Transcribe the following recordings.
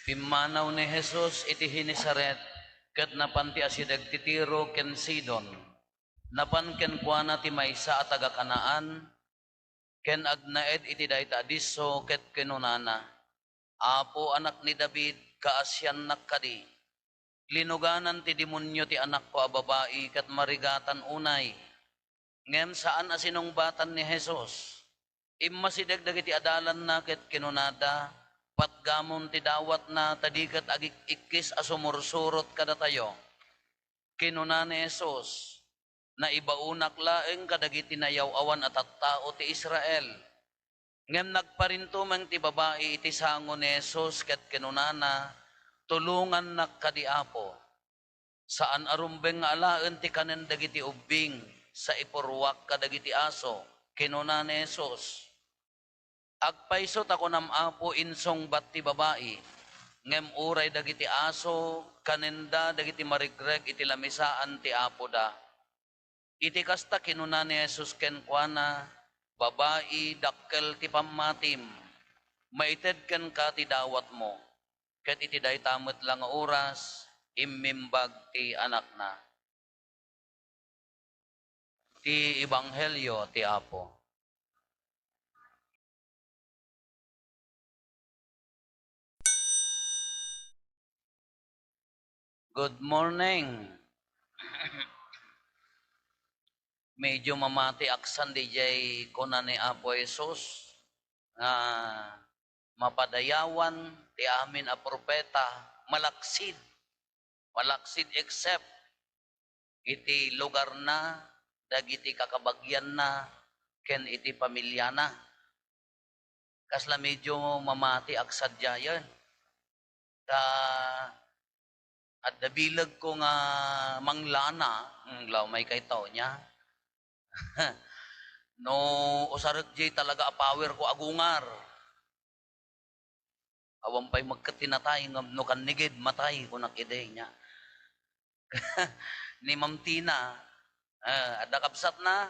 Pimanaw ni Jesus iti Hinisaret, ket napan ti asidag ti Tiro ken Sidon. Napan ken kuana ti maysa a taga Kanaan, ken agnaed iti dayta adiso ket kenunana. Apo anak ni David, kaasyan nakkadi. Linuganan ti demonyo ti anak ko a babae ket marigatan unay. Ngem saan asinong batan ni Jesus? Immasideg dagiti adalan na ket kinunada, patgamon ti dawat na tadikat agik-ikkis asumursurot kada tayo. Kinuna ni Jesus, na ibaunak laeng kadagiti nayaw-awan at tao ti Israel. Ngem nagparintumeng ti babae iti sango ni Jesus ket kinunana, tulungan nakadiapo. Saan arumbeng nga alaen ti kanen dagiti ubing sa ipurwak kadagiti aso, kinuna ni Jesus. Agpaisot ako nam apo insong bat ti babae, ngem uray dagiti aso, kanenda dagiti marigreg iti lamisaan ti apo da. Iti kasta kinuna ni Jesus ken kuana, babae dakkel ti pammatim, maited ken ka ti dawat mo, ket iti daytamet lang nga oras, immimbag ti anak na. Ti Ebanghelyo ti Apo. Good morning. Medyo mamati aksan di jay kuna ni Apo Jesus nga mapadayawan ti amin a propeta malaksid except iti lugar na dagiti kakabagyan na ken iti pamilya na. Kasla medyo mamati aksad jayan. Ta at dabilag ko nga manglana, law may kay tao niya. No, usarag jay talaga a power ko agungar. Awang pa'y magkatinatay, no kanigid matay ko nakide niya. Ni Ma'am Tina, ada kapsat na,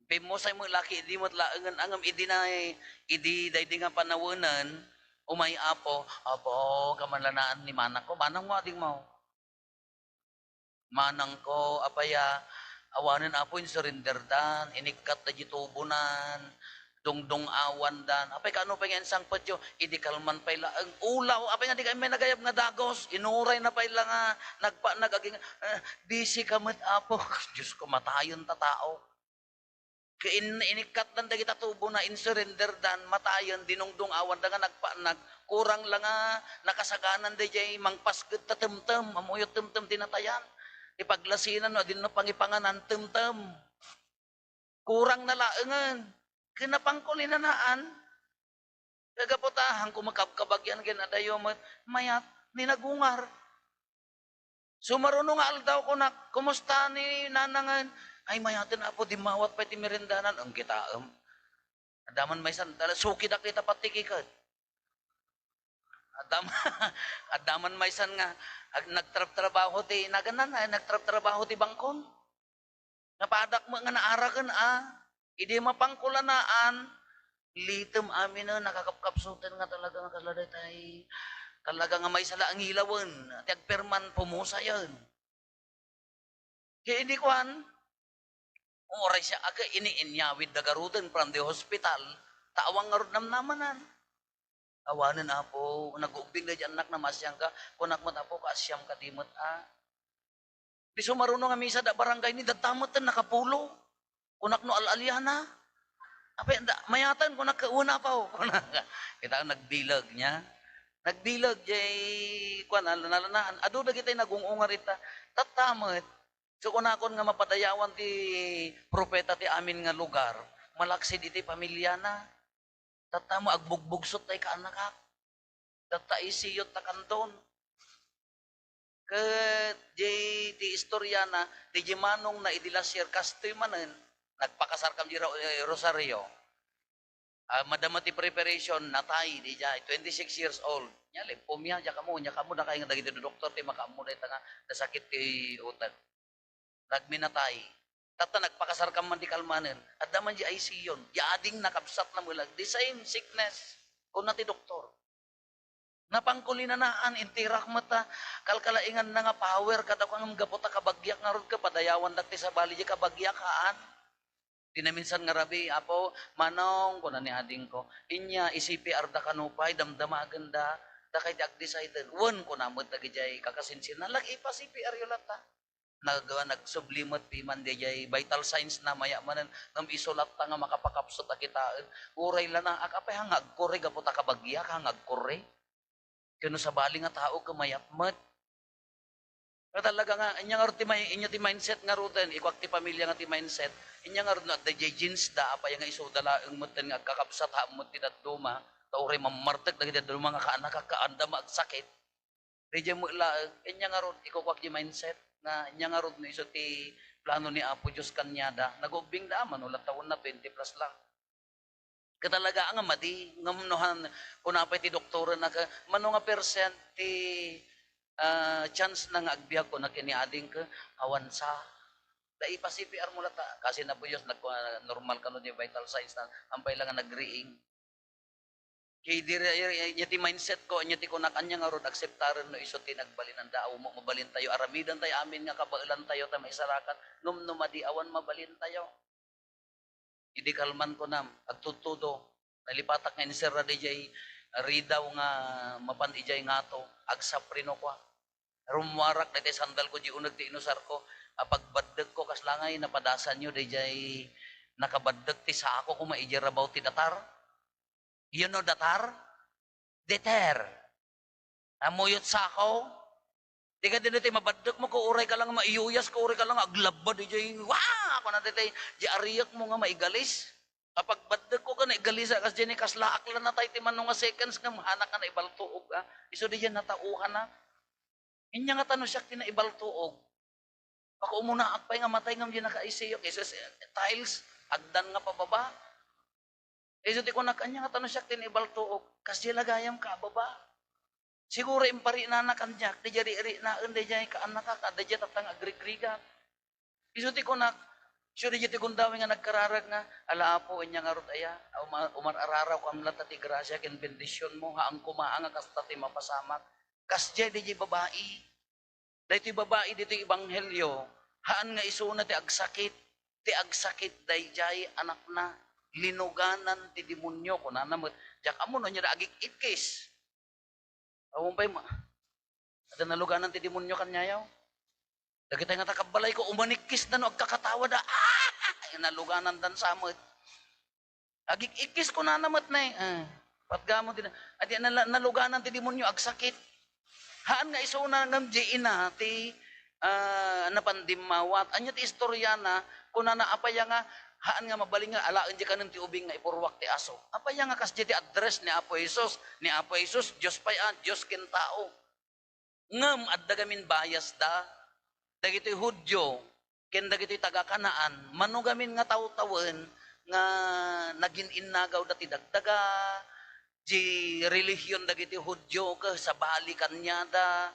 pimusay mo laki, di mo laangan angam, idi day nga panawanan, umay apo, kamanlanaan ni manang ko, manang mo ading mo. Manang ko, apaya, awanan apo yung surrender dan, inikat na jitubunan, dungdung awan dan, apay kano pa yung sang patyo, idi kalman pa ila, ang ulaw, apay nga di kami nagayab nga dagos, inuray na pa ila nga, nagaging, busy kamot apo, Diyos ko, matayon ta tao. Inikat dan dagita tubo na insurrender dan matayon dinungdung awan da nga kurang lang nga nakasaganan da jay mangpasged ta temtem amuyot temtem tinatayan ipaglasinan no din no pangipanganan temtem kurang na laengan kinapangkulinanaan kagaputahan kumakabkabagyan ken adayo mayat ninagungar sumaruno nga aldaw ko na kumusta ni nanangan ay mayatin apo di mawat pa iti merindanan ang kitaem. Adaman may sandala suki da kita patikikat. Adaman may san nga nagtrabaho ti naganan ay nagtrabaho ti bangkon. Napadak mo nga naaragan idi mapangkulanaan litem amin na nakakapkapsutan nga talaga nga kaladay tay talaga nga may sala ang ilawan ti agperman pumusa yan. Kaya hindi kwan oray siya aga iniinyawid da garudan from the hospital taawang ngarud namnamanan awanan apo nag-ubing na dyan anak na masyang ka kunak mo tapo kaasyam ka dimot di sumarunong nga misa da barangay ni datamot na nakapulo kunak no alalyana apay mayatan kunak kauna pa kita nagbilag niya nagbilag jay kuan nalanaan adu da kitay nagungungar ita tatamot. So kunakon nga mapadayawan ti propeta ti amin nga lugar, malaksid iti pamilya na. Tata mo agbugbugsot tay kaanakak. Tata isiyot ta kanton. Ket jay ti istorya na ti jimanong na idilasyer kastoy manen nagpakasar kam jira Rosario. Madama ti preparation natay di jay 26 years old. Nya lipomya ja kamo na kay nga dagiti doktor ti makaammo day nga nasakit ti utak. Nagminatay. Tata nagpakasar ka man di kalmanen. At daman di IC yun. Di ading nakabsat na mulag. The same sickness. Kung nati doktor. Napangkulinanaan inti rahmata kalkalaingan na nga power kada ko nga gapota kabagyak nga rod ka padayawan dagti sa bali di kabagyakaan. Di na minsan nga rabi apo manong kuno ni ading ko inya CPR da kanupay damdama agenda da kay ag decided won ko namot dagijay kakasinsin na lagi pa CPR yo lata nagsublimat piman di jay vital signs na maya manan ngam isolat ta nga makapakapsot akitaan uray la na akapay hangag kore gapota kabagyak hangag kore kuno sa bali nga tao kamayatmat. Pero talaga nga, inya nga inya ti mindset nga ruten, ikwak ti pamilya nga ti mindset, inya nga na da jeans da, apa nga iso dala, ang mutin nga kakabsat ha, mutin at duma, tauray mamartek, dagiti duma nga kaanak kakaanda magsakit. Reja mo la, inya nga ron, ikwak ti mindset, nga inya nga ron, iso ti plano ni Apo Diyos kanyada, nag-ubing da man, ulat taon na 20 plus lang. Katalaga nga madi, ngamnohan, kunapay ti doktora na ka, mano nga percent ti chance na nga agbiyak ko na kiniading ka, awan sa. Dai pa CPR mo lata, kasi na po Diyos, normal ka no di vital signs na, ampay lang nga nagriing. Kaya di mindset ko, ti ko na kanya nga ron, akseptaran no iso tinagbalin ang dao mo, mabalin tayo, aramidan tayo, amin nga kabailan tayo, tayo maisarakan, numadi awan mabalin tayo. Idi kalman ko nam, agtutudo, nalipatak nga inisira di jay, ridaw nga mapan ijay nga to, agsaprino ko. Rumwarak na sandal ko di unag ti inusar ko, pagbadag ko kaslangay, napadasan nyo di jay, nakabadag ti sa ako kung maijarabaw ti datar. You know datar? Deter. Amuyot sa ako. Di ka din iti mabadag mo, ko uray ka lang maiyuyas, ko uray ka lang aglabad di jay, wah! Ako na di di ariyak mo nga maigalis. Kapag badag ko ka na igalisa, kas dyan kaslaak lang na tayo ti manong nga seconds nga, mahanak ka na ibaltuog. Iso di dyan natauhan na. Inya nga tanong siya kinaibaltuog. Ako umuna akpay nga matay nga dyan nakaisiyok. Isos tiles, agdan nga pababa. Iso di ko nakanya nga tanong siya kinaibaltuog. Kasi lagayam ka, baba. Siguro impari na nakanyak, di jari iri na, di jari kaanak ka, di jari tatang agrig-rigan. Iso di ko nak, siya di jati kundawi nga nagkararag nga, ala po, inya nga rot aya, umar-araraw ka mula tati grasya, kin bendisyon mo, haang kumaang nga kastati mapasamak. Kasya di babae. Dahil babae dito ibanghelyo, haan nga iso na ti agsakit dahi jay anak na, linuganan ti demonyo, kuna namot, jak amo no niya agig itkis. Awong pa'y ada naluganan ti demonyo kanyayaw. Dagitay nga takabalay ko, umanikis na no, agkakatawa da, naluganan dan samot. Agig ikis ko na namot na patgamon din, adi naluganan ti demonyo, agsakit. Haan nga iso na ngam ina ti napandimawat. Anya ti istorya na kuna na apaya nga haan nga mabaling nga alaan di kanon ti ubing nga ipurwak ti aso. Apaya nga kas ti address ni Apo Jesus. Ni Apo Jesus, Diyos pa yan, Diyos ken tao. Ngam adda gamin bayas da. Dagitoy Hudyo, ken dagitoy taga-Kanaan, manugamin nga taw-tawen nga naging innagaw dati dagdaga di relihiyon dagiti Hudyo ka sa bali kanya da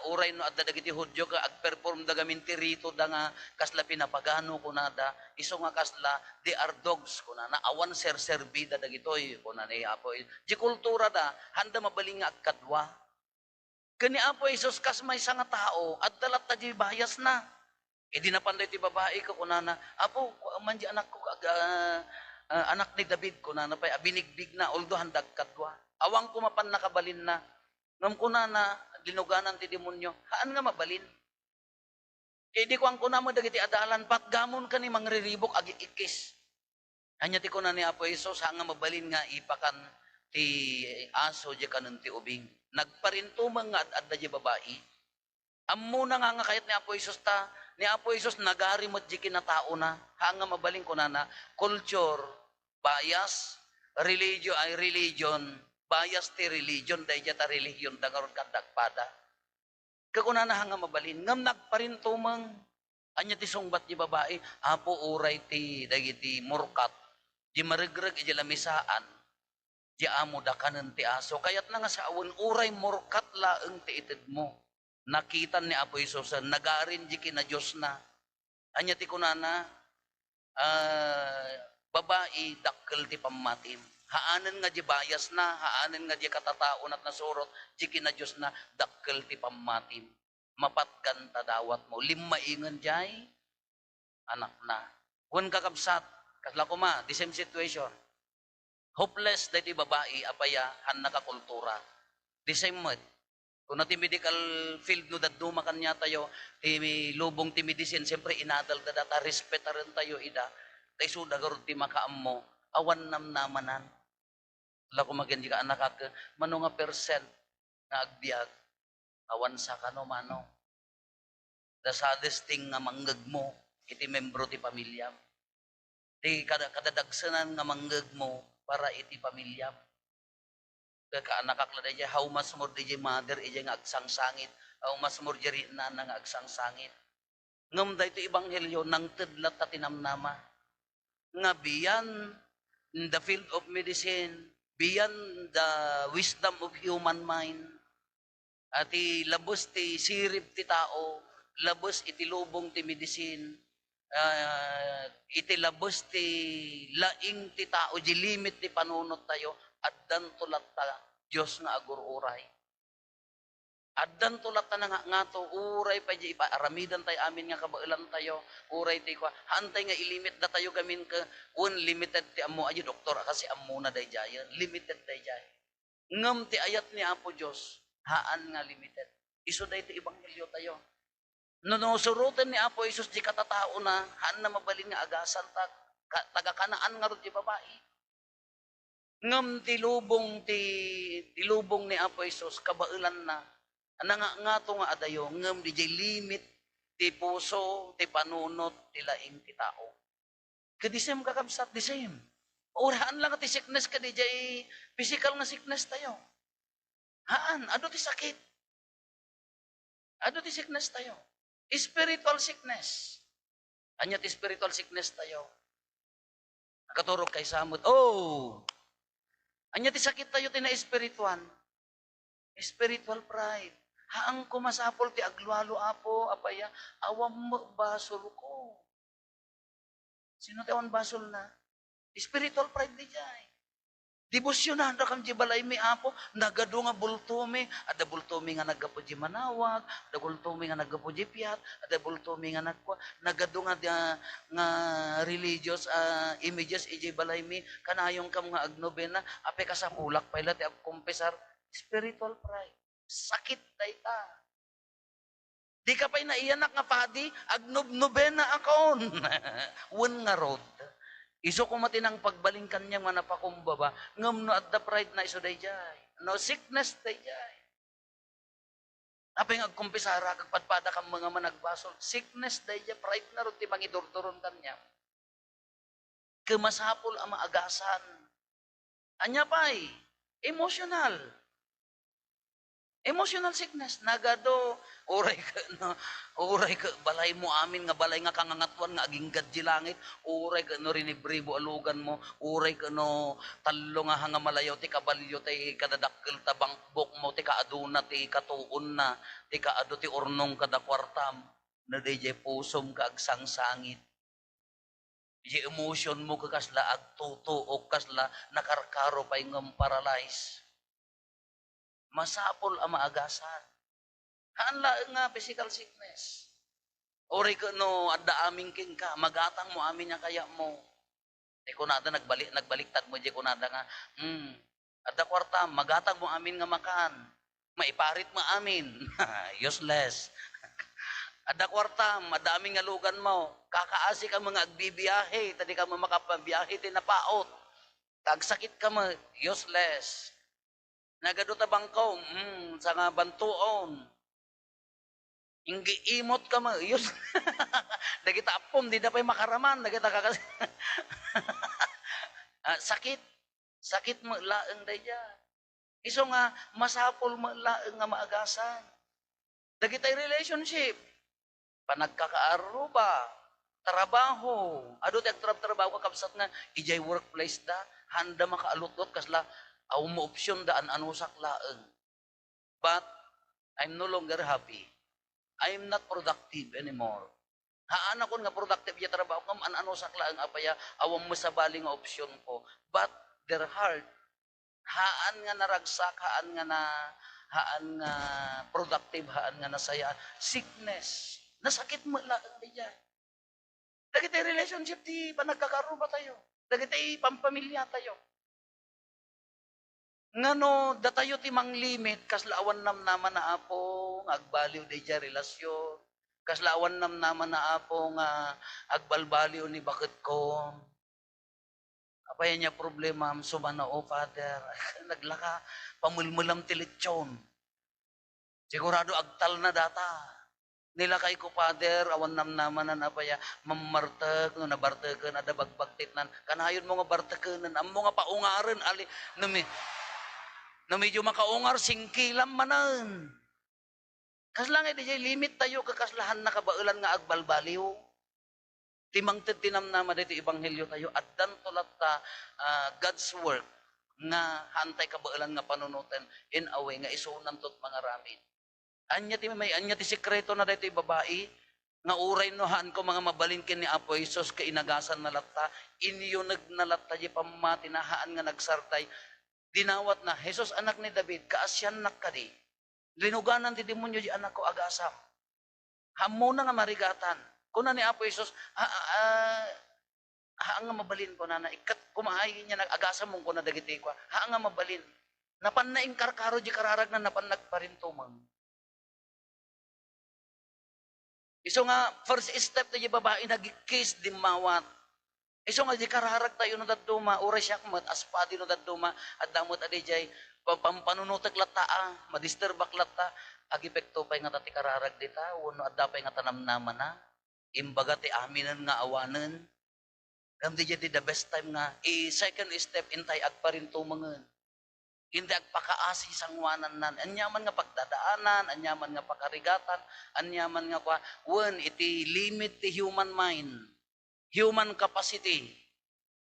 uray no adda dagiti Hudyo ka ag-perform da gamin ti rito da nga kasla pinapagano kunada iso nga kasla they are dogs kunana awan serserbida dagitoy kunana Apo di kultura da handa mabaling nga agkadwa kani Apo Isus kas may nga tao adda lat ta di bayas na di napanday ti babae ka kunana Apo man di anak ko anak ni David ko na napay abinigbig na although handag kadwa awang kumapan nakabalin na ngam kuna na linuganan ti demonyo haan nga mabalin kay di ko ang kuna mo dagiti adalan patgamon ka ni mangriribok agi ikis anya ti kuna ni Apo Isos nga mabalin nga ipakan ti aso di kanon ti ubing nagparintumang nga adda di babae ammo na nga kayat ni Apo Isos ta ni Apo Isos nagarimot di kinatao na hanga mabaling ko na culture bias religion bias ti religion dahil ta religion da karon kadagpada kakuna na hanga mabalin ngam nagparintumang anya ti sungbat di babae Apo uray ti dagiti murkat di maregreg iti lamisaan di amo da kanen ti aso kayat na nga sa awan uray murkat laeng ti ited mo nakitan ni Apo Isos nagarin di kina Diyos na anya ti kunana babae dakkel ti pamatim Haanan nga di bias na, haanan nga di katataon at nasurot, di kinadiyos na dakkel ti pamatim. Mapatkan tadawat mo, limaingan jay, anak na. Kung kakabsat, kasla ko ma, the same situation. Hopeless dahil babae, apaya, han nakakultura. The same mo, kung natin medical field no daduma kanya tayo, ti lubong ti medicine, siyempre inadal da data, respeta rin tayo ida. Kay suda garod ti makaam mo, awan namnamanan. Wala ko magandi ka anak ka, mano nga percent na agbiag, awan sa kano mano. The saddest thing nga manggag mo, iti membro ti pamilya. Ti kadadagsanan nga manggag mo, para iti pamilya. Kaanak la how much more DJ mother ija nga agsang sangit, how much more jeri na nga agsang sangit. Ngam da ito ibanghelyo nang tedlat ta tinamnama. Nga beyond the field of medicine, beyond the wisdom of human mind, at labos ti sirip ti tao, labos iti lubong ti medicine, iti labos ti laing ti tao, di limit ti panunot tayo, addan tulat ta Diyos nga agururay. Addan tulat ta nga to, uray pa di ipaaramidan tayo amin nga kabailan tayo, uray ti kwa, hantay nga ilimit na tayo gamin ka, unlimited ti amo, ayo doktor, kasi amo na day jayan, limited day jayan. Ngam ti ayat ni Apo Diyos, haan nga limited. Iso day ti ibanghelyo tayo. No, surutan ni Apo Isus di katatao na, haan na mabalin nga agasan taga-kanaan nga ron ti babae. Ngam tilubong ni Apo Isus, kabailan na, nga to nga adayo, ngam di jay limit, ti puso, ti panunot, ti laing ti tao. Kadisem kakabsat, the same. Orahan lang ti sickness ka di jay physical nga sickness tayo. Haan, ado ti sakit. Ado ti sickness tayo. Spiritual sickness. Anya ti spiritual sickness tayo. Nakaturog kay samot. Oh! Anya ti sakit tayo ti na spiritual. Spiritual pride. Haang kumasapol ti aglualo Apo, apaya, awam mo basol ko. Sino taon basol na? Spiritual pride di jay. Debosyonan ra kam di balay mi Apo, nagado nga bultome, ada bultome nga nagapo di manawag, ada bultome nga nagapo di piat, ada bultome nga nagado nga religious images iji balay mi, kanayong kam nga agnobena, ape ka sa kulak pala ti agkumpesar, spiritual pride. Sakit day ka. Di ka pa'y naiyanak nga padi, agnob-nobena akon. Wan nga rod. Iso ko matinang pagbalingkan niya nga napakumbaba, ngam no at the pride na iso day jay. No sickness day jay. Apay nga agkumpisara, kagpadpada kang mga managbasol, sickness day jay, pride na rod, ti mangidurturon kanya. Kemasapol ang maagasan. Anya pa'y, emotional. Emotional sickness, nagado, uray ka, balay mo amin, nga balay nga kangangatuan, nga aging gadji langit, uray ka, no rinibribo alugan mo, uray ka, no talo nga hanga malayaw, ti kabalyo, ti kadadakkel, tabangbok mo, ti kaaduna, ti katuon na, ti kaado, ti urnong kadakwartam, na di pusom ka agsangsangit. Di emotion mo ka kasla, agtuto, o kasla, nakarkaro pa yung paralyze. Masapol ang maagasan. Haan nga physical sickness. Ori ko no, adda aming king ka, magatang mo amin nga kaya mo. Di kunada nagbaliktad mo, di kunada nga, adda kwarta, magatang mo amin nga makan. Maiparit mo amin. Useless. Adda kwarta, madaming nga lugan mo. Kakaasi ka mga agbibiyahe, tadi ka mo makapabiyahe, tinapaot. Tagsakit ka mo, useless. Nagado ta bangkaw, sa nga bantuon. Inggi imot ka mo, yus. Dagita apom, di na pa'y makaraman, dagita ka kasi. Sakit mo laeng daya. Iso nga, masapol mo laeng nga maagasan. Dagita'y relationship. Panagkakaaro ba? Trabaho. Ado ti trabaho ka kapsat nga, ijay workplace da, handa makaalutot kasla, aw mo opsyon daan anusak laeng. But, I'm no longer happy. I'm not productive anymore. Haan ako nga productive ya trabaho kam anusak laeng apaya awang masabali nga opsyon ko. But, their heart, haan nga naragsak, haan nga productive, haan nga nasaya, sickness. Nasakit mo lang diyan. Dagiti relationship di pa nagkakaroon ba tayo? Dagiti pampamilya tayo. Ngano datayo ti manglimit kaslaawan nam naman na apo nga agbaliw di ja relasyon. Kaslaawan nam naman na apo nga agbalbaliw ni bakit ko. Apaya niya problema sumana o father. Naglaka pamulmulam ti lechon. Sigurado agtal na data. Nila kay ko father awan nam naman na apaya mamarteg no nabartegan ada bagbagtitnan kanayon mo nga barteganan ammo nga paungaren ali na medyo makaungar, singkilam manan. Kaslang iti limit tayo kakaslahan na kabailan nga agbalbaliw. Timang tinamnama dito ibanghelyo tayo at dan tulat ta God's work nga hantay kabailan nga panunutan in a way nga isunan tot mga ramin. Anya ti sekreto na dito babae nga uray nohan ko mga mabalinkin ni Apo Isos ka inagasan na latta inyo nagnalatta di pamati na haan nga nagsartay dinawat na, Jesus anak ni David, kaasyan nak ka di. Linuganan ti demonyo di anak ko agasam. Hamo na nga marigatan. Kuna ni Apo Jesus, haang nga mabalin ko na ikat kumahay niya nag-agasam mong ko na dagiti ko. Haang nga mabalin. Napan na karkaro di kararag na napan nagparintumang. Iso nga, first step na di babae, nag-kiss di mawat. Iso nga di kararag tayo no daduma, uray siya kumat, aspadi no daduma, at damot adijay, pampanunutek lataa, madisturbak lata, agipekto pa'y nga tati kararag dita, uno adda pa'y nga tanamnaman na, imbaga ti aminan nga awanan, gamdi di the best time nga, second step, intay agparin tumangan. Hindi agpakaasi sangwanan nan, anyaman nga pagdadaanan, anyaman nga pakarigatan, anyaman nga kwa, iti limit ti human mind, human capacity.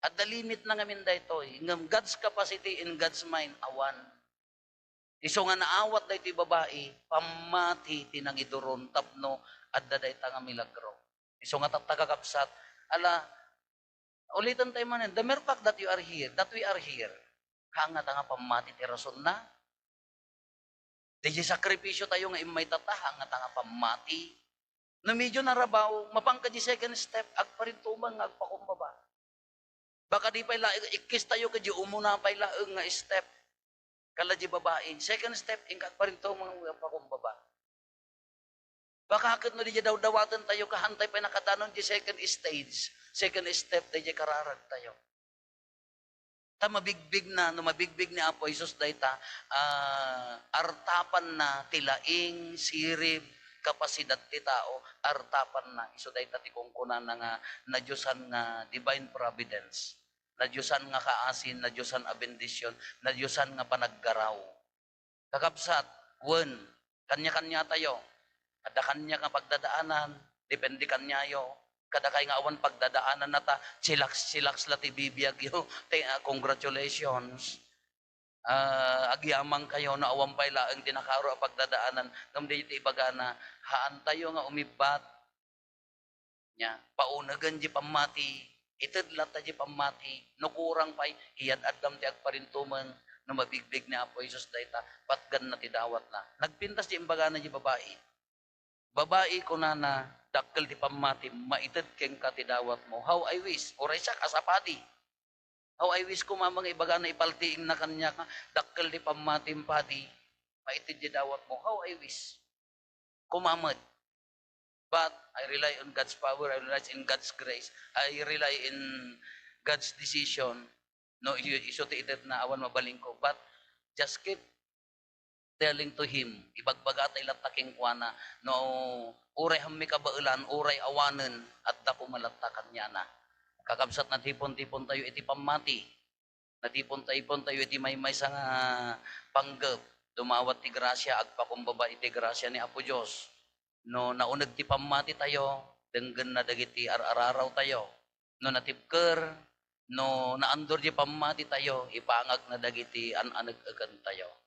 At the limit na ngamin dayto, God's capacity in God's mind, awan. Iso nga naawat dayto babae, pamati tinang iduron, tapno, at dayta nga milagro. Iso nga tatagakapsat, ulitan tayo man, the mere fact that you are here, that we are here, hangat nga pamati ti rason na. Di sakripisyo tayo nga imay tata, hangat nga pamati. Na medyo narabaw, mapangka di second step, agparintuman nga agpakumbaba. Baka di pa ikis tayo ka di umuna pa ilaang nga step. Kala di babae, second step, agparintuman nga agpakumbaba. Baka hakit no di daw-dawatan tayo, kahantay pa nakadanon di second stage, second step, di kararag tayo. Ta mabigbig na, no mabigbig ni Apo Isos dayta, artapan na tilaing, sirib, kapasidad ti tao, artapan na. Iso dayta ti kungkunan na nga, na Diyosan nga divine providence, na Diyosan nga kaasin, na Diyosan a bendisyon, na Diyosan nga panaggaraw. Kakabsat, kanya-kanya tayo, kada kanya nga pagdadaanan, depende kanyayo, kada kay nga awan pagdadaanan na ta, silaks la ti bibiyag yo, congratulations. Agyamang kayo na awan pay laeng tinakaro ang pagdadaanan gamdi iti ibagana haan tayo nga umibat nya paunagan di pamati ited lata di pamati no kurang pay iyad addam ti agparintuman no mabigbig ni Apo Isos dayta patgan na ti dawat na nagpintas di imbagana di babae ko na dakkel di pamati maited keng ka ti dawat mo how I wish oray siya kasapadi. How I wish ko mamang ibaga na ipaltiing na kanya ka, dakkel di pamatim pati, maitid di dawat mo. How I wish. Kumamad. But I rely on God's power, I rely in God's grace, I rely in God's decision. No, iso ti ited na awan mabaling ko. But just keep telling to Him, ibagbaga tayo lataking kuana, no, uray hammi kabailan, uray awanen, at dako malatakan niya na. Kakabsat na tipon-tipon tayo iti pamati. Natipon-tipon tayo iti may sa nga panggap. Dumawat ti grasya, agpakumbaba iti grasya ni Apo Diyos. No, naunag ti pamati tayo, denggan na dagiti araraw tayo. No, natipker, no, naandor di pamati tayo, ipangag na dagiti ananag-agan tayo.